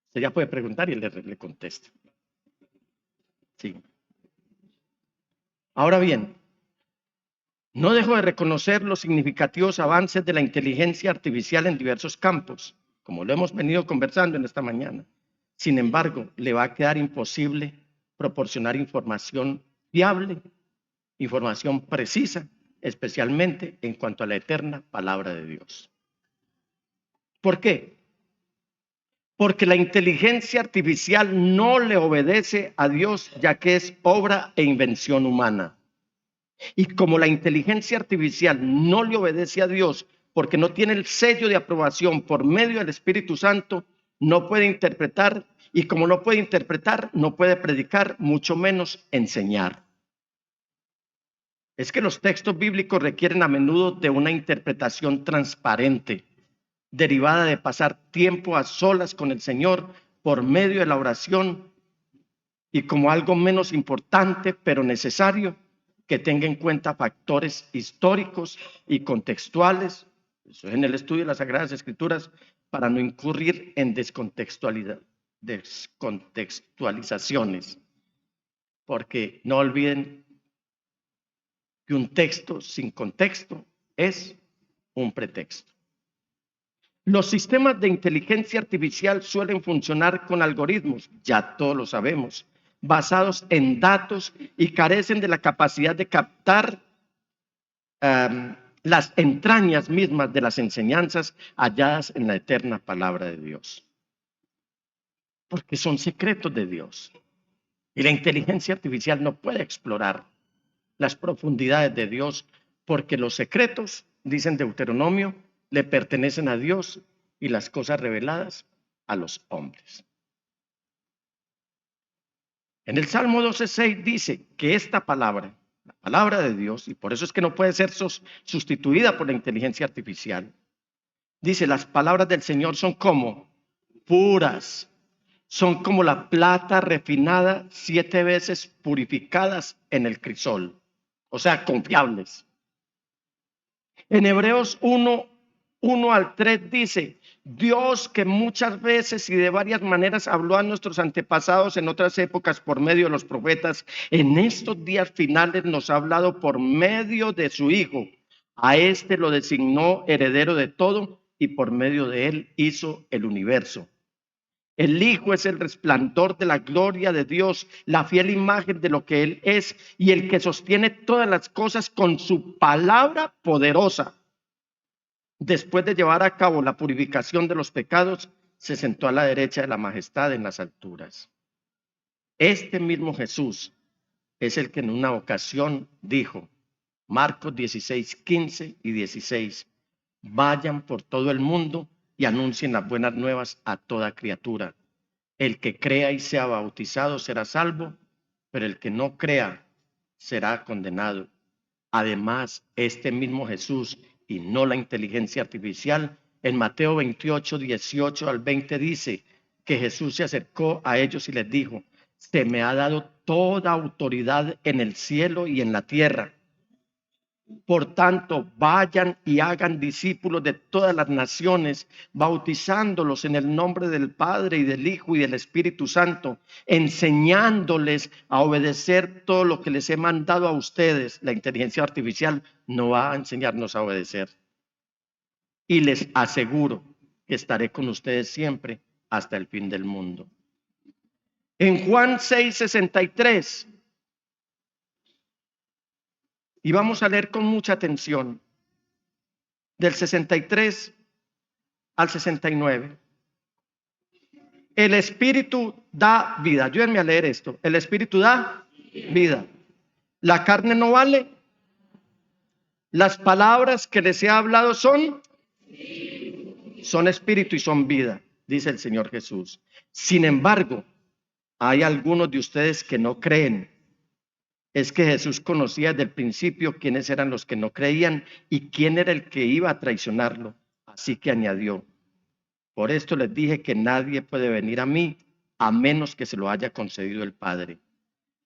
Usted ya puede preguntar y él le contesta. Sí. Ahora bien, no dejo de reconocer los significativos avances de la inteligencia artificial en diversos campos, como lo hemos venido conversando en esta mañana. Sin embargo, le va a quedar imposible proporcionar información fiable, información precisa, especialmente en cuanto a la eterna palabra de Dios. ¿Por qué? Porque la inteligencia artificial no le obedece a Dios, ya que es obra e invención humana. Y como la inteligencia artificial no le obedece a Dios, porque no tiene el sello de aprobación por medio del Espíritu Santo, no puede interpretar, y como no puede interpretar, no puede predicar, mucho menos enseñar. Es que los textos bíblicos requieren a menudo de una interpretación transparente, derivada de pasar tiempo a solas con el Señor por medio de la oración, y como algo menos importante pero necesario, que tenga en cuenta factores históricos y contextuales, eso es en el estudio de las Sagradas Escrituras, para no incurrir en descontextualizaciones, porque no olviden que un texto sin contexto es un pretexto. Los sistemas de inteligencia artificial suelen funcionar con algoritmos, ya todos lo sabemos, basados en datos y carecen de la capacidad de captar las entrañas mismas de las enseñanzas halladas en la eterna palabra de Dios. Porque son secretos de Dios. Y la inteligencia artificial no puede explorar las profundidades de Dios, porque los secretos, dicen Deuteronomio, le pertenecen a Dios y las cosas reveladas a los hombres. En el Salmo 12:6 dice que esta palabra, la palabra de Dios, y por eso es que no puede ser sustituida por la inteligencia artificial, dice, las palabras del Señor son como puras, son como la plata refinada 7 veces purificadas en el crisol, o sea, confiables. En Hebreos 1:1-3 dice, Dios que muchas veces y de varias maneras habló a nuestros antepasados en otras épocas por medio de los profetas, en estos días finales nos ha hablado por medio de su Hijo. A este lo designó heredero de todo y por medio de él hizo el universo. El Hijo es el resplandor de la gloria de Dios, la fiel imagen de lo que Él es y el que sostiene todas las cosas con su palabra poderosa. Después de llevar a cabo la purificación de los pecados, se sentó a la derecha de la majestad en las alturas. Este mismo Jesús es el que en una ocasión dijo, Marcos 16:15 y 16, vayan por todo el mundo y anuncien las buenas nuevas a toda criatura. El que crea y sea bautizado será salvo, pero el que no crea será condenado. Además, este mismo Jesús y no la inteligencia artificial En Mateo 28, 18 al 20 dice que Jesús se acercó a ellos y les dijo: se me ha dado toda autoridad en el cielo y en la tierra. Por tanto, vayan y hagan discípulos de todas las naciones, bautizándolos en el nombre del Padre y del Hijo y del Espíritu Santo, enseñándoles a obedecer todo lo que les he mandado a ustedes. La inteligencia artificial no va a enseñarnos a obedecer. Y les aseguro que estaré con ustedes siempre hasta el fin del mundo. En Juan 6:63, y vamos a leer con mucha atención, del 63 al 69. El Espíritu da vida. Ayúdenme a leer esto. El Espíritu da vida. La carne no vale. Las palabras que les he hablado son espíritu y son vida, dice el Señor Jesús. Sin embargo, hay algunos de ustedes que no creen. Es que Jesús conocía desde el principio quiénes eran los que no creían y quién era el que iba a traicionarlo. Así que añadió: por esto les dije que nadie puede venir a mí a menos que se lo haya concedido el Padre.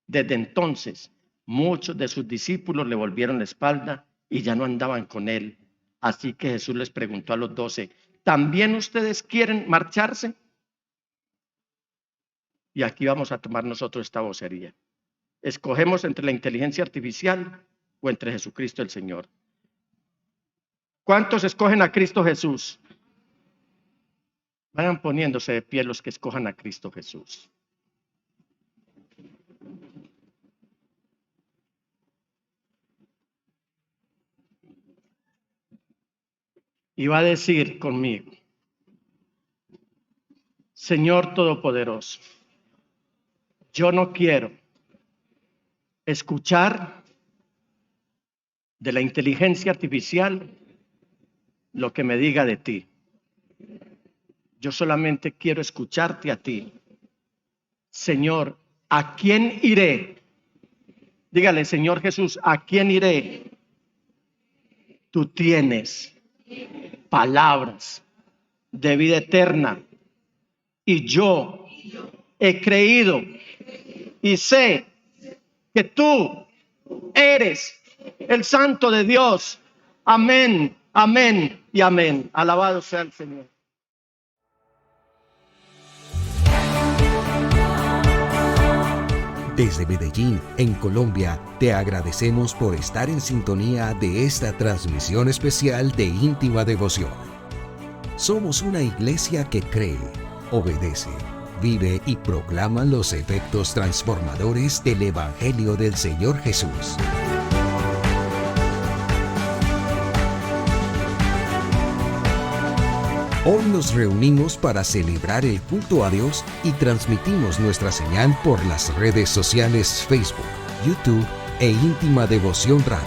Desde entonces, muchos de sus discípulos le volvieron la espalda y ya no andaban con él. Así que Jesús les preguntó a los 12: ¿también ustedes quieren marcharse? Y aquí vamos a tomar nosotros esta vocería. Escogemos entre la inteligencia artificial o entre Jesucristo el Señor. ¿Cuántos escogen a Cristo Jesús? Vayan poniéndose de pie los que escojan a Cristo Jesús. Y va a decir conmigo: Señor Todopoderoso, yo no quiero escuchar de la inteligencia artificial lo que me diga de ti. Yo solamente quiero escucharte a ti. Señor, ¿a quién iré? Dígale: Señor Jesús, ¿a quién iré? Tú tienes palabras de vida eterna y yo he creído y sé que tú eres el Santo de Dios. Amén, amén y amén. Alabado sea el Señor. Desde Medellín, en Colombia, te agradecemos por estar en sintonía de esta transmisión especial de Íntima Devoción. Somos una iglesia que cree, obedece, vive y proclama los efectos transformadores del Evangelio del Señor Jesús. Hoy nos reunimos para celebrar el culto a Dios y transmitimos nuestra señal por las redes sociales Facebook, YouTube e Íntima Devoción Radio.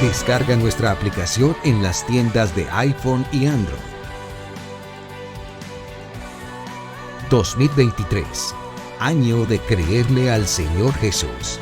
Descarga nuestra aplicación en las tiendas de iPhone y Android. 2023, año de creerle al Señor Jesús.